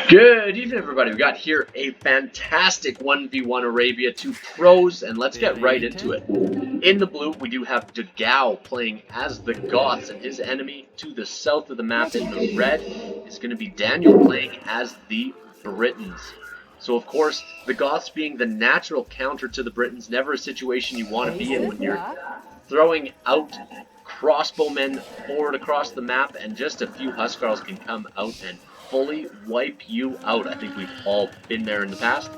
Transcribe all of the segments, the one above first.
Good evening, everybody. We got here a fantastic 1v1 Arabia, two pros, and let's get right into it. In the blue, we do have Dogao playing as the Goths, and his enemy to the south of the map in the red is going to be Daniel playing as the Britons. So, of course, the Goths being the natural counter to the Britons, never a situation you want to be in when you're throwing out crossbowmen forward across the map, and just a few Huskarls can come out and fully wipe you out. I think we've all been there in the past.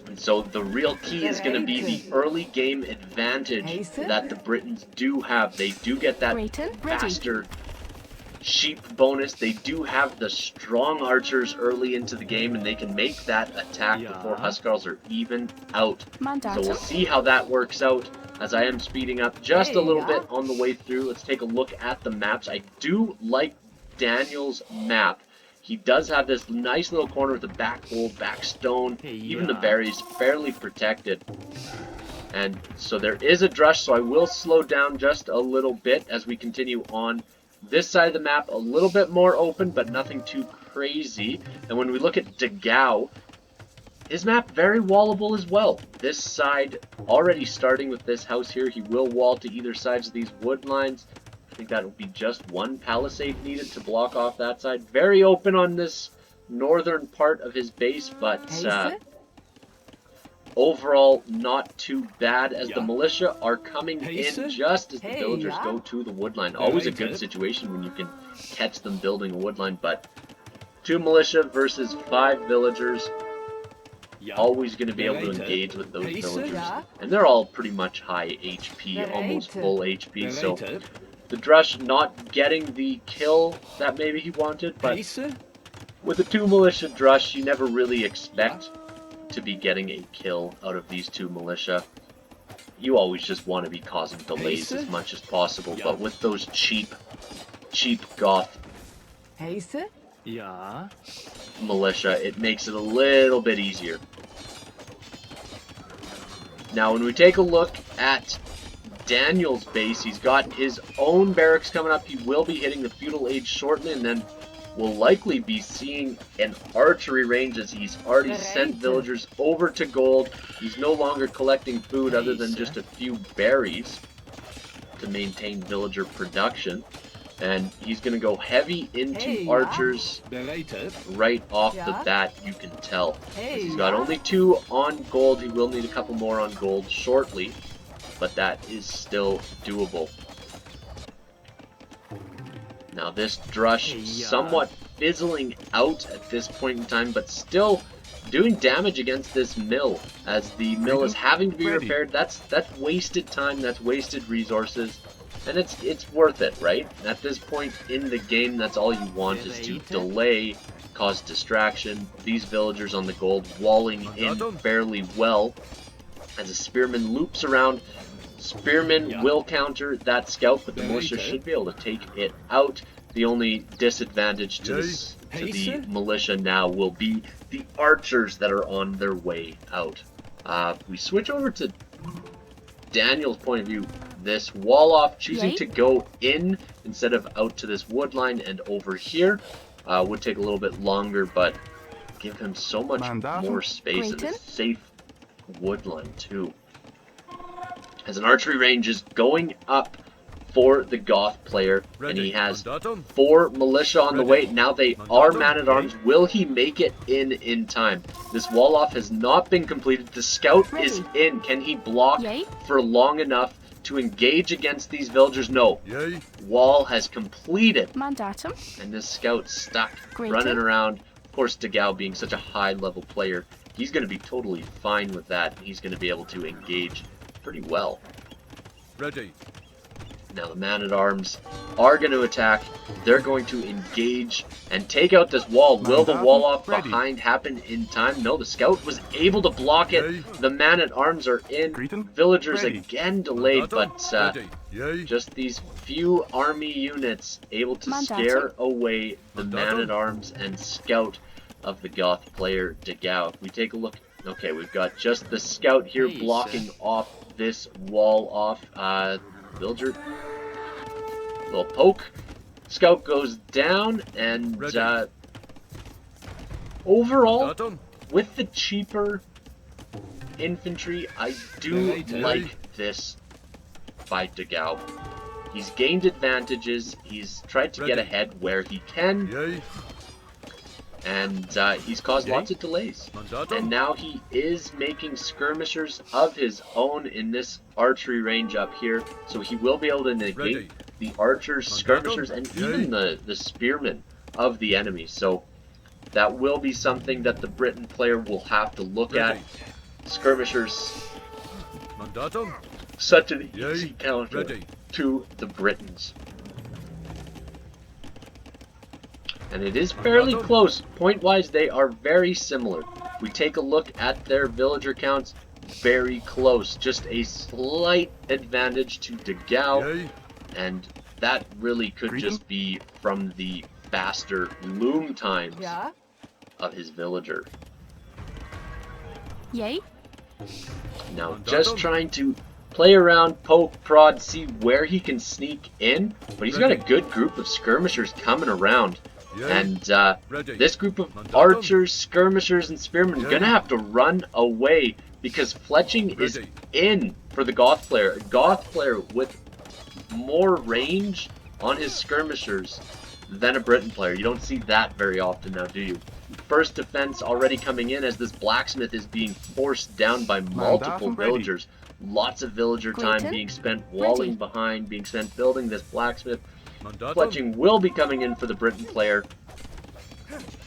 And so the real key is going to be the early game advantage that the Britons do have. They do get that faster sheep bonus. They do have the strong archers early into the game, and they can make that attack before Huskarls are even out. So we'll see how that works out as I am speeding up just a little bit on the way through. Let's take a look at the maps. I do like Daniel's map. He does have this nice little corner with the back hole, back stone, even the berries fairly protected. And so there is a drush, so I will slow down just a little bit as we continue on. This side of the map a little bit more open, but nothing too crazy. And when we look at Dogao, his map very wallable as well. This side, already starting with this house here, he will wall to either sides of these wood lines. I think that will be just one palisade needed to block off that side. Very open on this northern part of his base, but overall not too bad as the militia are coming in just as the villagers go to the woodline. Always a good situation when you can catch them building a woodline, but 2 militia versus 5 villagers. Always going to be able to engage with those villagers. And they're all pretty much high HP, almost full HP, so the drush not getting the kill that maybe he wanted, but with a 2 militia drush, you never really expect to be getting a kill out of these 2 militia. You always just want to be causing delays as much as possible, but with those cheap Goth militia, it makes it a little bit easier. Now, when we take a look at Daniel's base, he's got his own barracks coming up. He will be hitting the feudal age shortly, and then we'll likely be seeing an archery range as he's already sent villagers over to gold. He's no longer collecting food other than just a few berries to maintain villager production. And he's going to go heavy into archers right off the bat, you can tell. He's got only 2 on gold. He will need a couple more on gold shortly, but that is still doable. Now this drush somewhat fizzling out at this point in time, but still doing damage against this mill, as the mill is having to be repaired. That's wasted time, that's wasted resources. And it's worth it, right? At this point in the game, that's all you want is to delay, cause distraction. These villagers on the gold walling in fairly well. As a spearman loops around, spearman will counter that scout, but the militia should be able to take it out. The only disadvantage to the militia now will be the archers that are on their way out. We switch over to Daniel's point of view. This wall off, choosing to go in instead of out to this wood line and over here would take a little bit longer, but give him so much more space and a safe wood line too. As an archery range is going up for the Goth player, and he has 4 militia on the way. Now they are man-at-arms. Will he make it in time? This wall off has not been completed. The scout is in. Can he block for long enough to engage against these villagers? No. Wall has completed. And this scout stuck, running around. Of course, Dogao being such a high-level player, he's going to be totally fine with that. He's going to be able to engage pretty well. Now the man-at-arms are going to attack. They're going to engage and take out this wall. Will the wall off behind happen in time? No, the scout was able to block it. The man-at-arms are in. Villagers again delayed, but just these few army units able to scare away the man-at-arms and scout of the Goth player Dogao. If we take a look, okay, we've got just the scout here blocking off this wall off. Villager, little poke. Scout goes down, and Overall, with the cheaper infantry, I do like this by Dogao. He's gained advantages, he's tried to get ahead where he can, and he's caused lots of delays. And now he is making skirmishers of his own in this archery range up here, so he will be able to negate the archers, skirmishers, and even the spearmen of the enemy. So that will be something that the Briton player will have to look at. Skirmishers, such an easy counter to the Britons. And it is fairly close. Point-wise, they are very similar. If we take a look at their villager counts, very close. Just a slight advantage to Dogao, and that really could just be from the faster loom times of his villager. Yay. Now, just trying to play around, poke, prod, see where he can sneak in, but he's got a good group of skirmishers coming around. And this group of archers, skirmishers, and spearmen are going to have to run away because fletching is in for the Goth player. A Goth player with more range on his skirmishers than a Briton player. You don't see that very often now, do you? First defense already coming in as this blacksmith is being forced down by multiple villagers. Lots of villager time being spent walling behind, being spent building this blacksmith. Fletching will be coming in for the Briton player,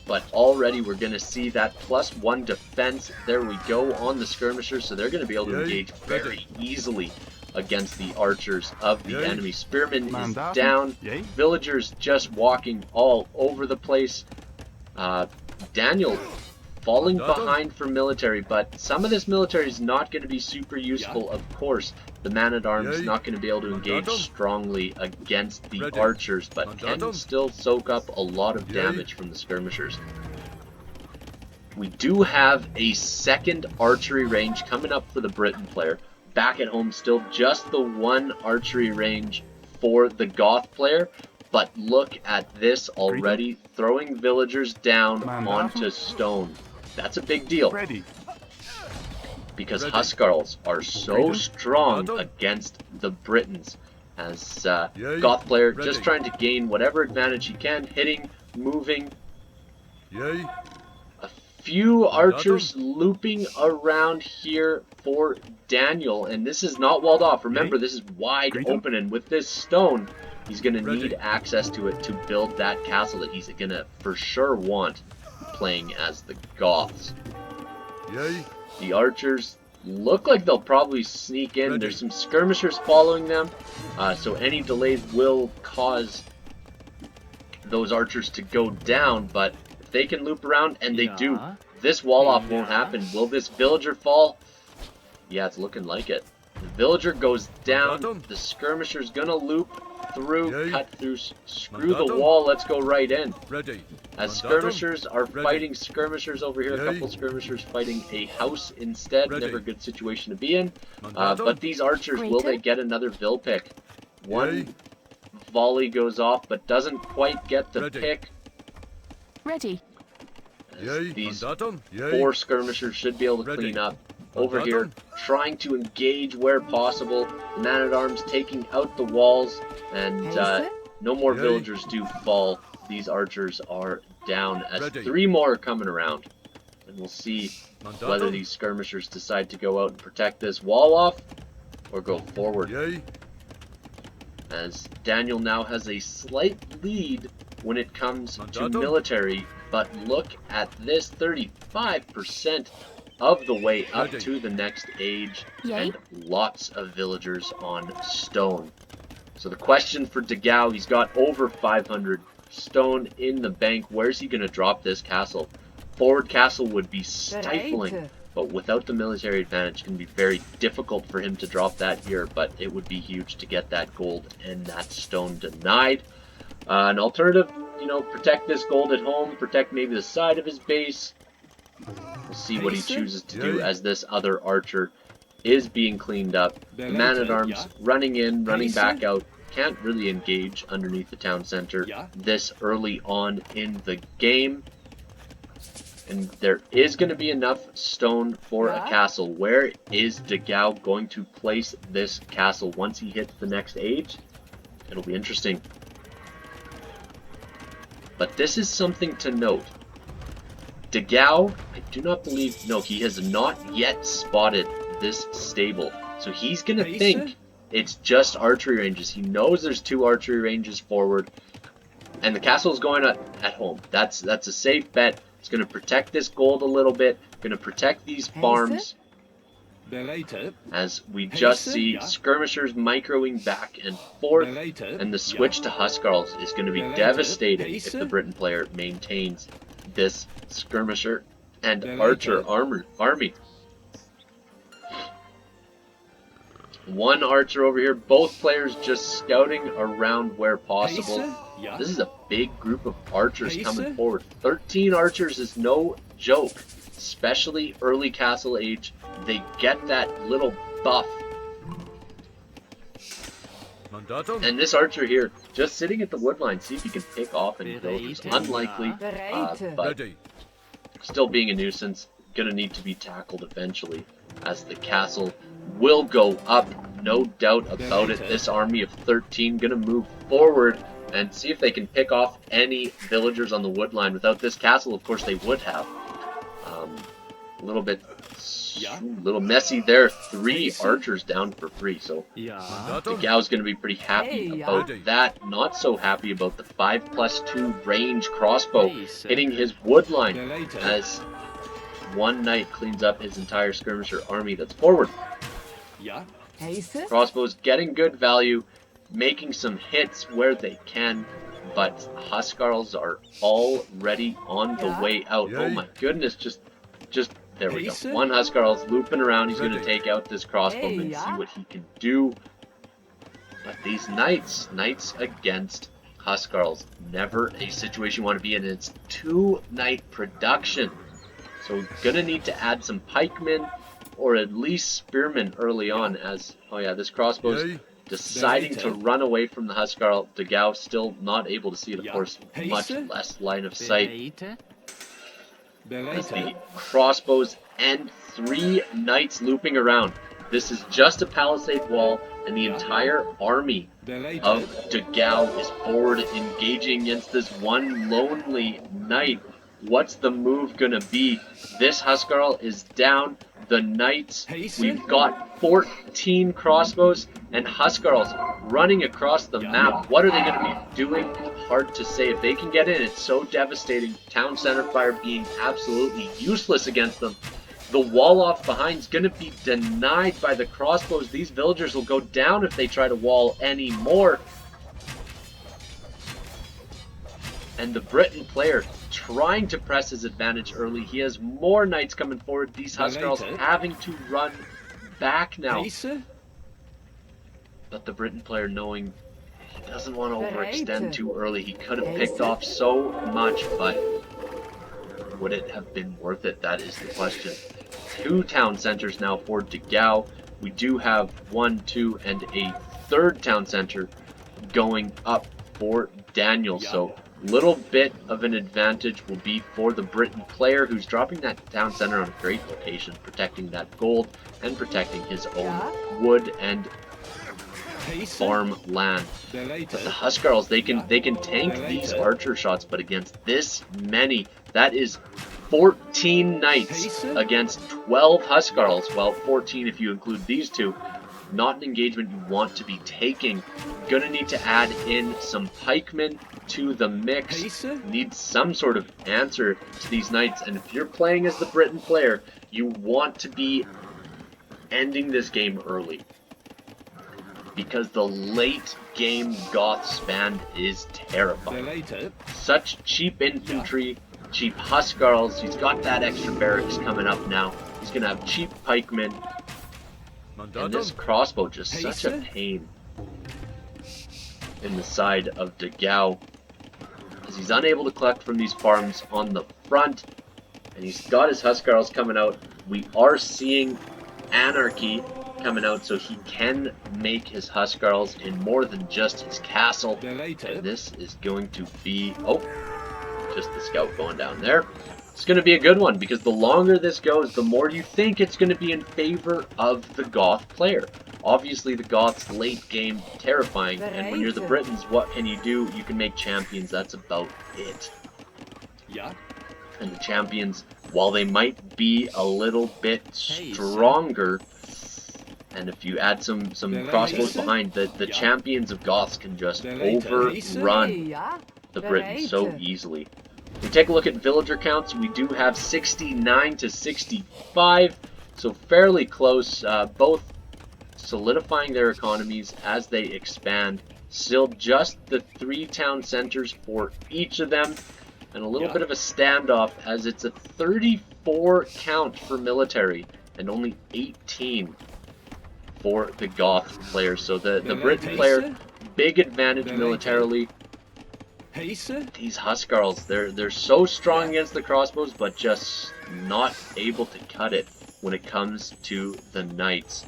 but already we're going to see that +1 defense. There we go on the skirmishers, so they're going to be able to engage very easily against the archers of the enemy. Spearman is down, villagers just walking all over the place. Daniel falling behind for military, but some of this military is not going to be super useful, of course. The man-at-arms is not going to be able to engage strongly against the archers, but can still soak up a lot of damage from the skirmishers. We do have a second archery range coming up for the Briton player. Back at home, still just the one archery range for the Goth player. But look at this already, throwing villagers down onto stone. That's a big deal. Because Huskarls are so strong against the Britons. As Goth player just trying to gain whatever advantage he can, hitting, moving. A few archers looping around here for Daniel, and this is not walled off. Remember, this is wide open, and with this stone, he's going to need access to it to build that castle that he's going to for sure want playing as the Goths. The archers look like they'll probably sneak in. There's some skirmishers following them, so any delays will cause those archers to go down, but if they can loop around, and they do, this wall off won't happen. Will this villager fall? Yeah, it's looking like it. The villager goes down, the skirmisher's gonna loop through, cut through, screw the wall, let's go right in. As skirmishers are fighting skirmishers over here, a couple skirmishers fighting a house instead, never a good situation to be in. But these archers, will they get another vill pick? One volley goes off, but doesn't quite get the pick. As these 4 skirmishers should be able to clean up. Over here, trying to engage where possible. The man-at-arms taking out the walls, and no more villagers do fall. These archers are down as 3 more are coming around. And we'll see whether these skirmishers decide to go out and protect this wall off or go forward. As Daniel now has a slight lead when it comes to military, but look at this, 35% of the way up to the next age, and lots of villagers on stone. So the question for Dogao, he's got over 500 stone in the bank. Where's he going to drop this castle? Forward castle would be stifling, but without the military advantage, it can be very difficult for him to drop that here, but it would be huge to get that gold and that stone denied. An alternative, you know, protect this gold at home, protect maybe the side of his base. We'll see what he chooses to do as this other archer is being cleaned up. The man-at-arms running in, running back out. Can't really engage underneath the town center this early on in the game. And there is going to be enough stone for a castle. Where is Dogao going to place this castle once he hits the next age? It'll be interesting. But this is something to note. Dogao, I do not believe, no, he has not yet spotted this stable. So he's going to think it's just archery ranges. He knows there's 2 archery ranges forward. And the castle is going at home. That's a safe bet. It's going to protect this gold a little bit. Going to protect these farms. As we just see skirmishers microing back and forth. And the switch to Huskarls is going to be devastating if the Briton player maintains this skirmisher and archer army. 1 archer over here. Both players just scouting around where possible. This is a big group of archers coming forward. 13 archers is no joke, especially early castle age. They get that little buff. And this archer here, just sitting at the woodline, see if he can pick off any villagers. Unlikely, but still being a nuisance. Gonna need to be tackled eventually, as the castle will go up, no doubt about it. This army of 13 gonna move forward and see if they can pick off any villagers on the wood line. Without this castle, of course, they would have. A little messy there. 3 archers down for free, so Dogao's going to be pretty happy about that. Not so happy about the 5+2 range crossbow hitting his wood line, as 1 knight cleans up his entire skirmisher army that's forward. Crossbow's getting good value, making some hits where they can, but Huskarls are already on the way out. Oh my goodness, just there we go. 1 Huskarl's looping around. He's going to take out this crossbowman and see what he can do. But these knights against Huskarls, never a situation you want to be in. It's 2 knight production. So gonna need to add some pikemen or at least spearmen early on, as this crossbow's deciding to run away from the Huskarl. Dogao still not able to see it, of course, much less line of sight. As the crossbows and 3 knights looping around. This is just a palisade wall, and the entire army of Dogao is forward, engaging against this 1 lonely knight. What's the move gonna be? This Huskarl is down. The knights, we've got 14 crossbows and Huskarls running across the map. What are they going to be doing? Hard to say. If they can get in, it's so devastating. Town center fire being absolutely useless against them. The wall off behind is going to be denied by the crossbows. These villagers will go down if they try to wall anymore. And the Briton player trying to press his advantage early. He has more knights coming forward. These Huskarls having to run back now. But the Briton player knowing he doesn't want to overextend too early. He could have picked off so much, but would it have been worth it? That is the question. 2 town centers now for Dogao. We do have 1, 2, and a 3rd town center going up for Daniel. So little bit of an advantage will be for the Briton player, who's dropping that town center on a great location, protecting that gold and protecting his own wood and farm land. But the Huskarls, they can tank these archer shots, but against this many, that is 14 knights against 12 Huskarls. Well, 14 if you include these 2. Not an engagement you want to be taking. Gonna need to add in some pikemen to the mix. Need some sort of answer to these knights. And if you're playing as the Briton player, you want to be ending this game early, because the late game Goth span is terrifying. Such cheap infantry, cheap Huskarls. He's got that extra barracks coming up now. He's gonna have cheap pikemen. And this crossbow, just such a pain in the side of Dogao, as he's unable to collect from these farms on the front, and he's got his Huskarls coming out. We are seeing anarchy coming out, so he can make his Huskarls in more than just his castle. And this is going to be, just the scout going down there. It's going to be a good one, because the longer this goes, the more you think it's going to be in favor of the Goth player. Obviously, the Goths late game terrifying, and when you're the Britons, what can you do? You can make champions. That's about it. Yeah. And the champions, while they might be a little bit stronger, and if you add some crossbows behind, the champions of Goths can just overrun the Britons so easily. We take a look at villager counts. We do have 69 to 65, so fairly close. Both solidifying their economies as they expand. Still just the 3 town centers for each of them, and a little bit of a standoff as it's a 34 count for military and only 18 for the Goth players. So the Briton player, big advantage militarily. These Huskarls, they're so strong against the crossbows, but just not able to cut it when it comes to the knights.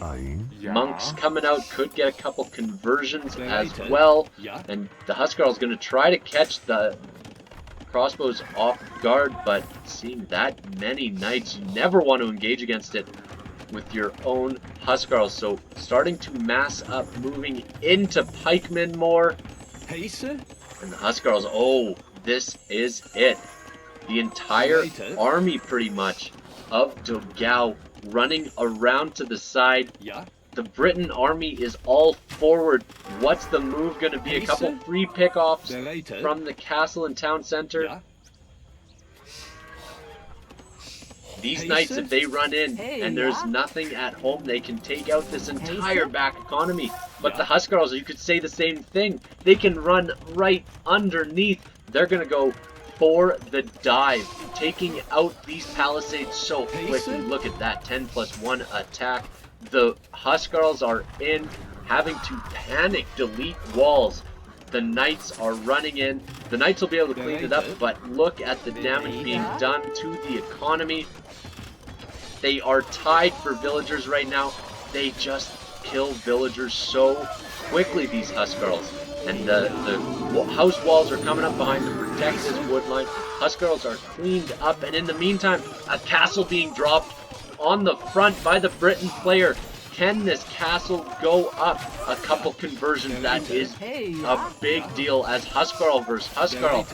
Monks coming out could get a couple conversions as well, and the Huskarl's going to try to catch the crossbows off guard, but seeing that many knights, you never want to engage against it with your own Huskarls. So starting to mass up, moving into pikemen more. And the Huskarls, oh, this is it. The entire army, pretty much, of Dogao running around to the side. The Briton army is all forward. What's the move going to be? A couple free pickoffs from the castle and town center. These knights, if they run in and there's nothing at home, they can take out this entire back economy. But the Huskarls, you could say the same thing. They can run right underneath. They're going to go for the dive, taking out these palisades so quickly. Look at that, 10+1 attack. The Huskarls are in, having to panic delete walls. The knights are running in. The knights will be able to clean it up, but look at the damage being done to the economy. They are tied for villagers right now. They just kill villagers so quickly, these Huskarls. And the house walls are coming up behind to protect this wood line. Huskarls are cleaned up, and in the meantime, a castle being dropped on the front by the Briton player. Can this castle go up? A couple conversions, that is a big deal, as Huskarl versus Huskarl.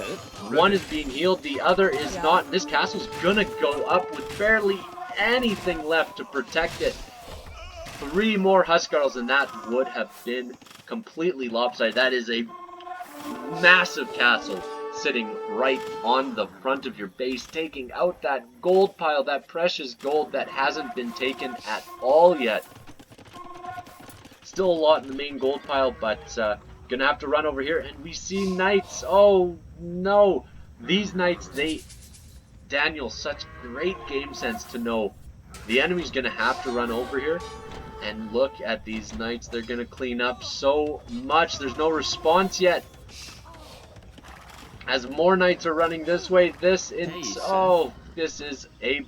One is being healed, the other is not. This castle's gonna go up with barely anything left to protect it. 3 more Huskarls, and that would have been completely lopsided. That is a massive castle sitting right on the front of your base, taking out that gold pile, that precious gold that hasn't been taken at all yet. Still a lot in the main gold pile, but gonna have to run over here, and we see knights. Oh no, these knights, Daniel, such great game sense to know the enemy's gonna have to run over here. And look at these knights, they're gonna clean up so much. There's no response yet. As more knights are running this way, this is a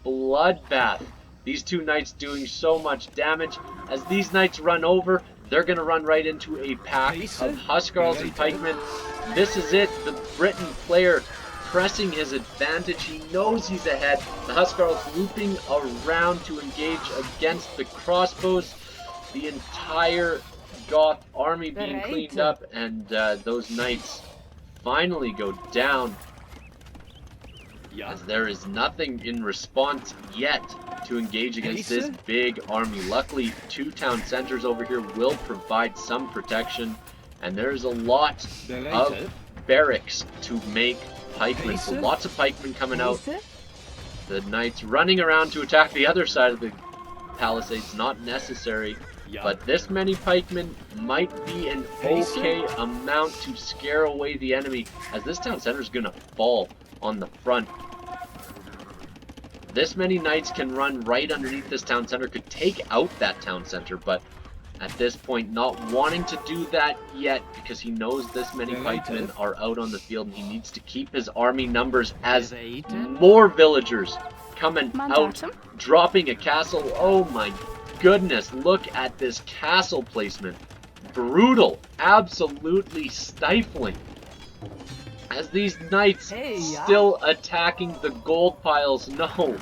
bloodbath. These 2 knights doing so much damage. As these knights run over, they're going to run right into a pack of Huskarls and pikemen. This is it. The Briton player pressing his advantage. He knows he's ahead. The Huskarls looping around to engage against the crossbows. The entire Goth army being cleaned up, and those knights finally go down, as there is nothing in response yet to engage against this big army. Luckily, 2 town centers over here will provide some protection, and there's a lot of barracks to make pikemen. So lots of pikemen coming out. The knights running around to attack the other side of the palisades, not necessary. But this many pikemen might be an okay amount to scare away the enemy, as this town center is going to fall on the front. This many knights can run right underneath this town center, could take out that town center, but at this point not wanting to do that yet, because he knows this many pikemen are out on the field and he needs to keep his army numbers, as more villagers coming out, dropping a castle. Oh my goodness, look at this castle placement. Brutal, absolutely stifling. As these knights still attacking the gold piles. No.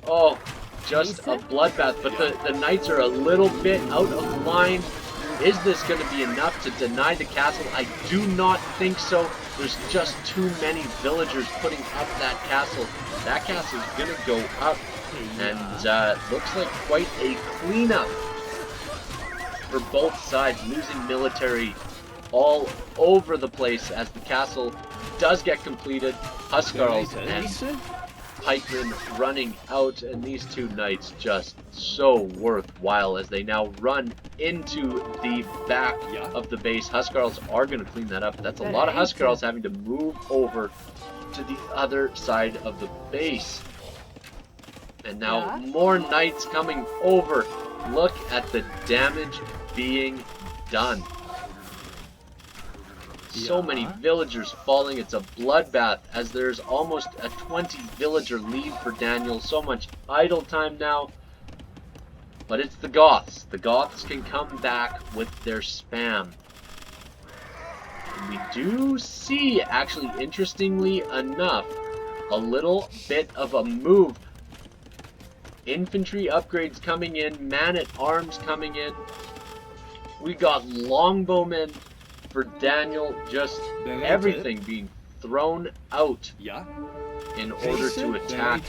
Oh, just a bloodbath. But the knights are a little bit out of line. Is this going to be enough to deny the castle? I do not think so. There's just too many villagers putting up that castle. That castle is going to go up. And looks like quite a cleanup for both sides. Losing military all over the place as the castle does get completed. Huskarls and pikemen running out, and these two knights just so worthwhile as they now run into the back of the base. Huskarls are going to clean that up. That's a lot of Huskarls having to move over to the other side of the base. And now more knights coming over. Look at the damage being done. So many villagers falling. It's a bloodbath as there's almost a 20 villager lead for Daniel. So much idle time now. But it's the Goths. The Goths can come back with their spam. And we do see, actually, interestingly enough, a little bit of a move. Infantry upgrades coming in. Man-at-arms coming in. We got longbowmen for Daniel, just everything being thrown out in order to attack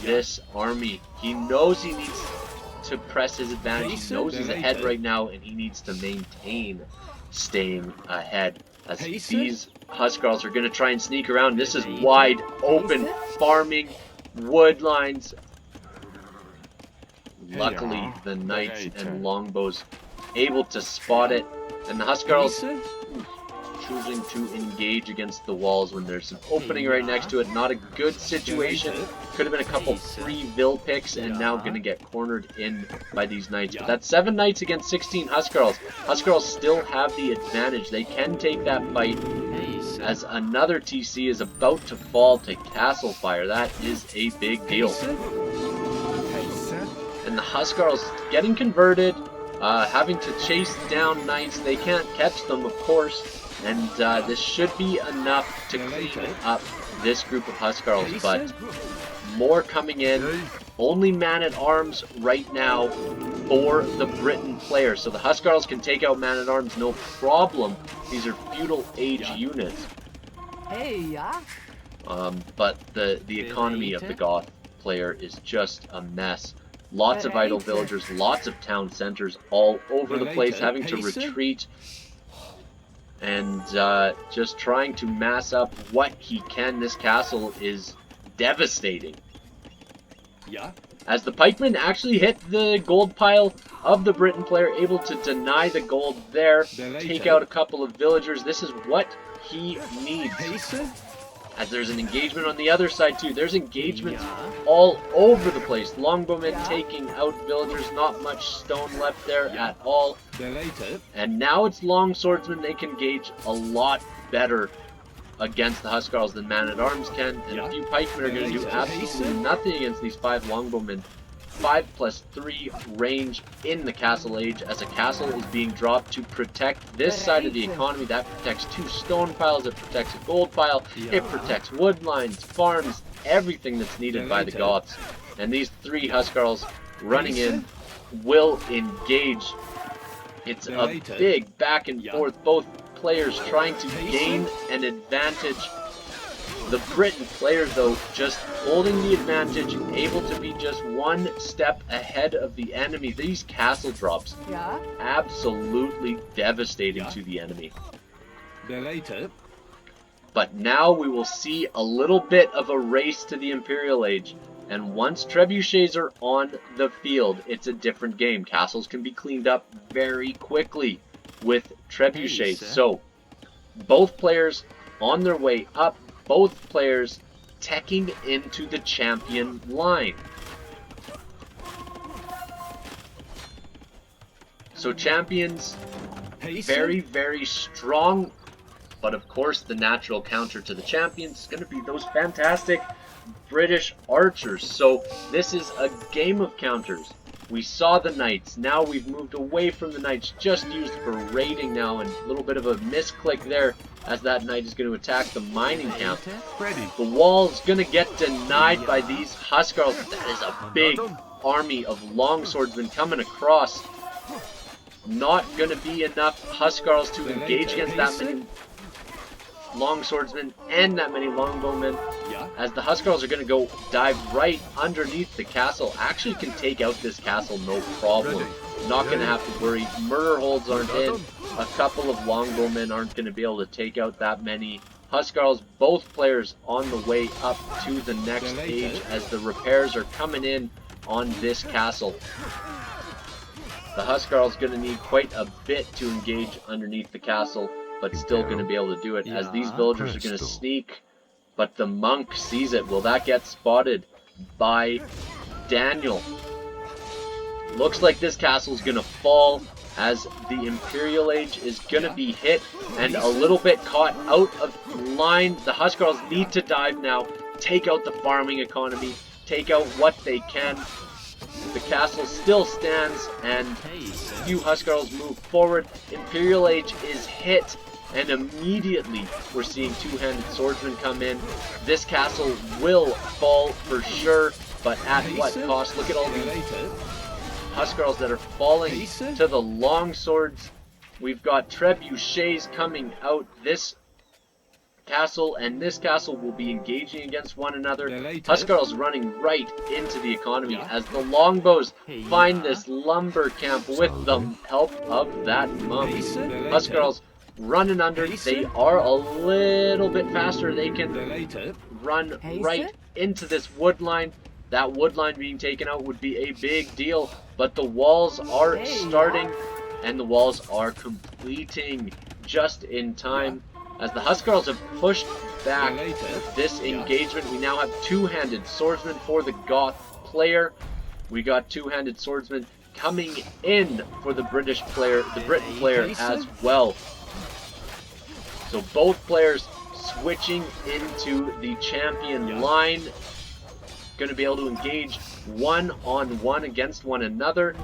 this army. He knows he needs to press his advantage. He knows he's ahead right now, and he needs to maintain staying ahead. As these Huskarls are going to try and sneak around. This is wide open farming, wood lines. Luckily, the knights and longbows able to spot it, and the Huskarls choosing to engage against the walls when there's an opening right next to it. Not a good situation. Could have been a couple free Vill picks, and now going to get cornered in by these knights. But that's 7 knights against 16 Huskarls. Huskarls still have the advantage. They can take that fight as another TC is about to fall to castle fire. That is a big deal. And the Huskarls getting converted, having to chase down knights. They can't catch them, of course. And this should be enough to clean up this group of Huskarls, but more coming in. Only man-at-arms right now for the Briton player. So the Huskarls can take out man-at-arms no problem. These are feudal age units. But the economy of the Goth player is just a mess. Lots of idle villagers, lots of town centers all over the place, having to retreat. And just trying to mass up what he can. This castle is devastating. As the pikemen actually hit the gold pile of the Briton player, able to deny the gold there, take out a couple of villagers. This is what he needs. As there's an engagement on the other side too. There's engagements all over the place. Longbowmen taking out villagers. Not much stone left there at all. And now it's long swordsmen. They can engage a lot better against the Huskarls than man-at-arms can. And a few pikemen are going to do absolutely nothing against these 5 longbowmen. 5+3 range in the castle age, as a castle is being dropped to protect this side of the economy. That protects 2 stone piles, it protects a gold pile, it protects wood lines, farms, everything that's needed by the Goths. And these 3 Huskarls running in will engage. It's a big back and forth, both players trying to gain an advantage. The Briton players, though, just holding the advantage, able to be just 1 step ahead of the enemy. These castle drops, absolutely devastating to the enemy. But now we will see a little bit of a race to the Imperial Age. And once trebuchets are on the field, it's a different game. Castles can be cleaned up very quickly with trebuchets. So, both players on their way up. Both players teching into the champion line. So champions, very, very strong. But of course, the natural counter to the champions is going to be those fantastic British archers. So this is a game of counters. We saw the knights. Now we've moved away from the knights, just used for raiding now, and a little bit of a misclick there as that knight is going to attack the mining camp. The wall's going to get denied by these Huskarls. That is a big army of longswordsmen coming across. Not going to be enough Huskarls to engage against that many longswordsmen and that many longbowmen, as the Huskarls are going to go dive right underneath the castle. Actually can take out this castle no problem. Not going to have to worry. Murder holds aren't in. A couple of longbowmen aren't going to be able to take out that many Huskarls. Both players on the way up to the next stage as the repairs are coming in on this castle. The Huskarls going to need quite a bit to engage underneath the castle, but still going to be able to do it, as these villagers are going to sneak, but the monk sees it. Will that get spotted by Daniel? Looks like this castle is going to fall, as the Imperial Age is going to be hit and a little bit caught out of line. The Huskarls need to dive now, take out the farming economy, take out what they can. The castle still stands, and few Huskarls move forward. Imperial Age is hit, and immediately we're seeing two-handed swordsmen come in. This castle will fall for sure, but at what cost? Look at all the Huskarls that are falling to the longswords. We've got trebuchets coming out this castle, and this castle will be engaging against one another. Huskarls running right into the economy as the longbows find this lumber camp with the help of that monk. Huskarls running under. They are a little bit faster. They can run right into this wood line. That wood line being taken out would be a big deal, but the walls are starting and the walls are completing just in time. As the Huskarls have pushed back this engagement, we now have two-handed swordsmen for the Goth player. We got two-handed swordsmen coming in for the British player, the Briton player as well. So both players switching into the champion line. Going to be able to engage one-on-one against one another.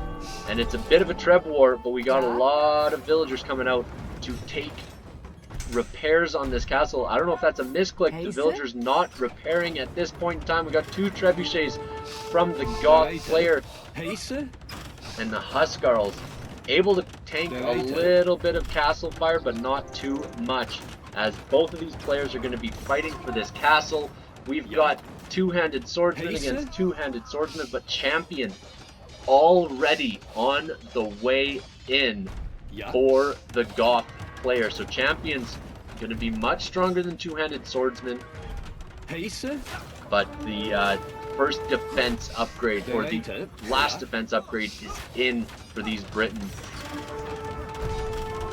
And it's a bit of a treb war, but we got a lot of villagers coming out to take repairs on this castle. I don't know if that's a misclick. The villagers not repairing at this point in time. We got two trebuchets from the Goth player. And the Huskarls able to tank a little bit of castle fire, but not too much, as both of these players are going to be fighting for this castle. We've got two-handed swordsmen against two-handed swordsmen, but champion already on the way in for the Goth player. So champion's going to be much stronger than two-handed swordsmen, but the first defense upgrade, or the last defense upgrade, is in for these Briton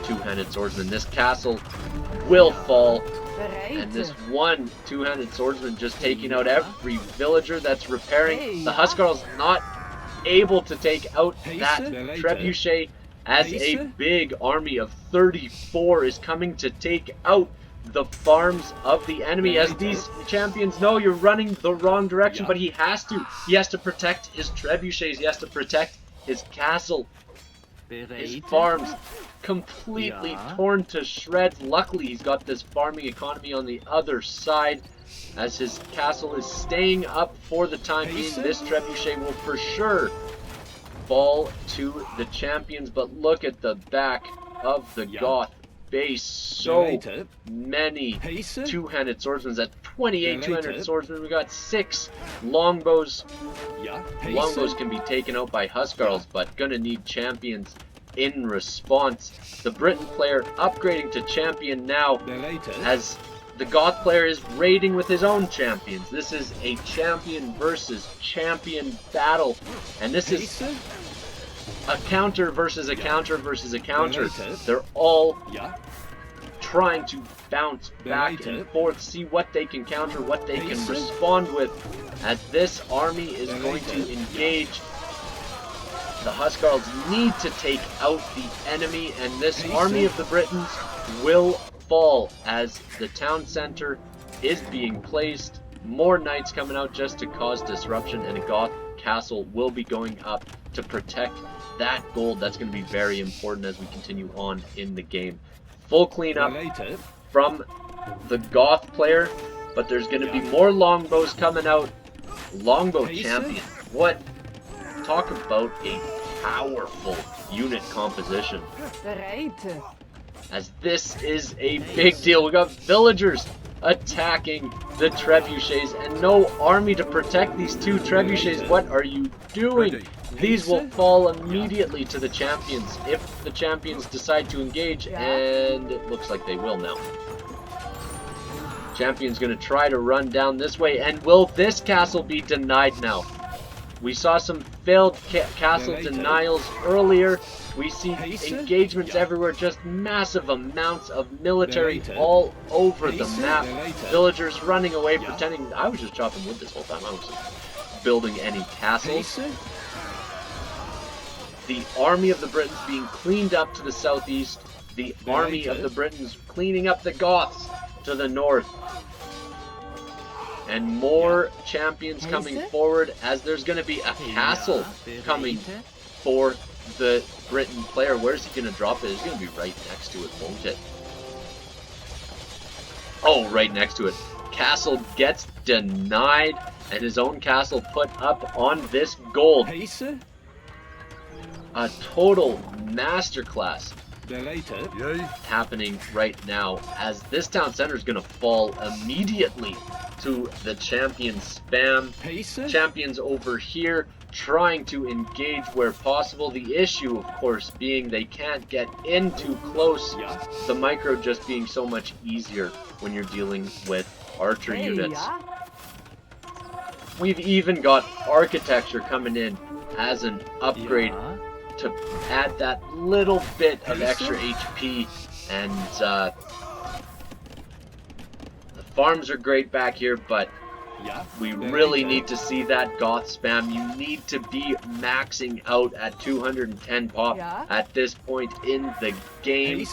two-handed swordsmen. This castle will fall, and this one two-handed swordsman just taking out every villager that's repairing. The Huskarls not able to take out that trebuchet, as a big army of 34 is coming to take out the farms of the enemy, as these champions know you're running the wrong direction, but he has to protect his trebuchets, he has to protect his castle. His farms completely torn to shreds. Luckily he's got this farming economy on the other side, as his castle is staying up for the time being. This trebuchet will for sure fall to the champions, but look at the back of the Goth base. So many two-handed swordsmen. At 28 two-handed swordsmen, we got 6 longbows. Longbows can be taken out by Huskarls, but gonna need champions in response. The Briton player upgrading to champion now, as the Goth player is raiding with his own champions. This is a champion versus champion battle, and this is a counter versus a counter versus a counter. They're all trying to bounce back and forth, see what they can counter, what they can respond with, as this army is going to engage. The Huskarls need to take out the enemy, and this army of the Britons will fall as the town center is being placed. More knights coming out just to cause disruption, and a Goth castle will be going up to protect that gold. That's going to be very important as we continue on in the game. Full cleanup from the Goth player, but there's going to be more longbows coming out. Longbow champion. What? Talk about a powerful unit composition. As this is a big deal. We got villagers attacking the trebuchets and no army to protect these two trebuchets. What are you doing? These will fall immediately to the champions if the champions decide to engage, and it looks like they will now. Champion's going to try to run down this way, and will this castle be denied now? We saw some failed castle denials earlier. We see engagements everywhere, just massive amounts of military all over the map. Villagers running away, pretending I was just chopping wood this whole time. I wasn't building any castles. The army of the Britons being cleaned up to the southeast. The army of the Britons cleaning up the Goths to the north. And more champions coming forward, as there's going to be a castle coming for the Briton player. Where's he going to drop it? It's going to be right next to it, won't it? Oh, right next to it. Castle gets denied, and his own castle put up on this gold. A total masterclass happening right now, as this town center is going to fall immediately to the champion spam. Champions over here trying to engage where possible. The issue, of course, being they can't get in too close. The micro just being so much easier when you're dealing with archer units. We've even got architecture coming in as an upgrade to add that little bit of extra HP, and the farms are great back here, but we really need to see that Goth spam. You need to be maxing out at 210 pop at this point in the game.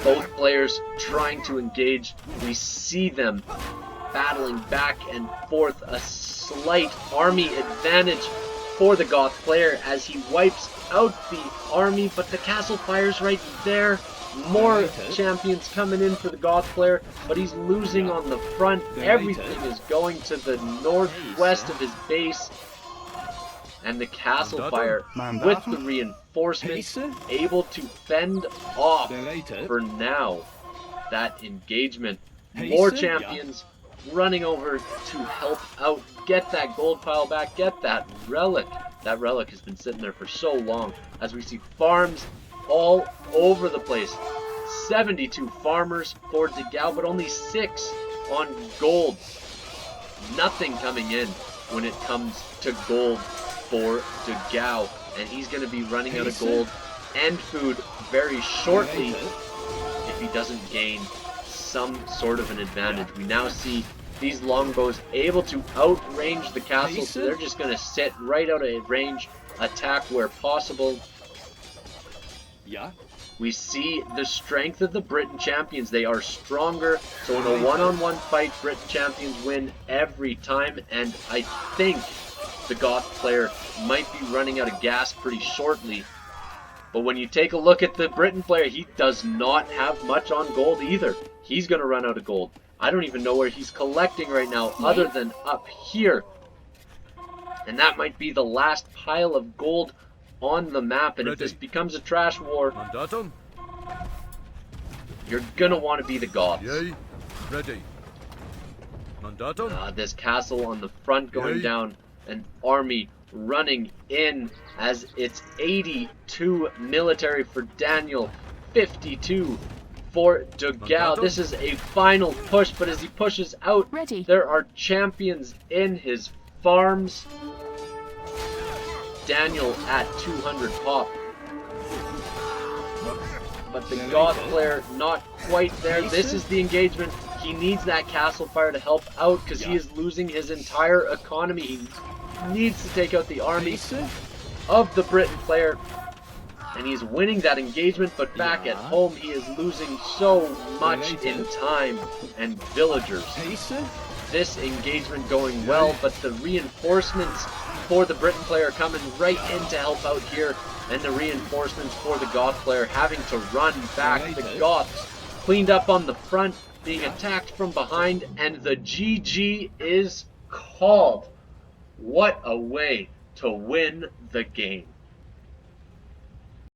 Both players trying to engage. We see them battling back and forth. A slight army advantage for the Goth player as he wipes out the army, but the castle fire's right there. More champions coming in for the Goth player, but he's losing on the front. Everything is going to the northwest of his base. And the castle fire, with the reinforcements, able to fend off, for now, that engagement. More champions running over to help out, get that gold pile back, get that relic. That relic has been sitting there for so long, as we see farms all over the place. 72 farmers for Dogao, but only 6 on gold. Nothing coming in when it comes to gold for Dogao, and he's going to be running out of gold and food very shortly if he doesn't gain some sort of an advantage. We now see these longbows able to outrange the castle, so they're just going to sit right out of range, attack where possible. We see the strength of the Briton champions. They are stronger, so in a one-on-one fight, Briton champions win every time, and I think the Goth player might be running out of gas pretty shortly. But when you take a look at the Briton player, he does not have much on gold either. He's going to run out of gold. I don't even know where he's collecting right now, other than up here. And that might be the last pile of gold on the map, and if this becomes a trash war, you're gonna want to be the Goths. This castle on the front going down, an army running in, as it's 82 military for Daniel, 52 for Dogao. This is a final push, but as he pushes out, there are champions in his farms. Daniel at 200 pop. But the Goth player not quite there. This is the engagement. He needs that castle fire to help out because he is losing his entire economy. He needs to take out the army of the Briton player. And he's winning that engagement, but back at home he is losing so much in time and villagers. This engagement going well, but the reinforcements for the Briton player coming right in to help out here. and the reinforcements for the Goth player having to run back. The Goths cleaned up on the front, being attacked from behind, and the GG is called. What a way to win the game.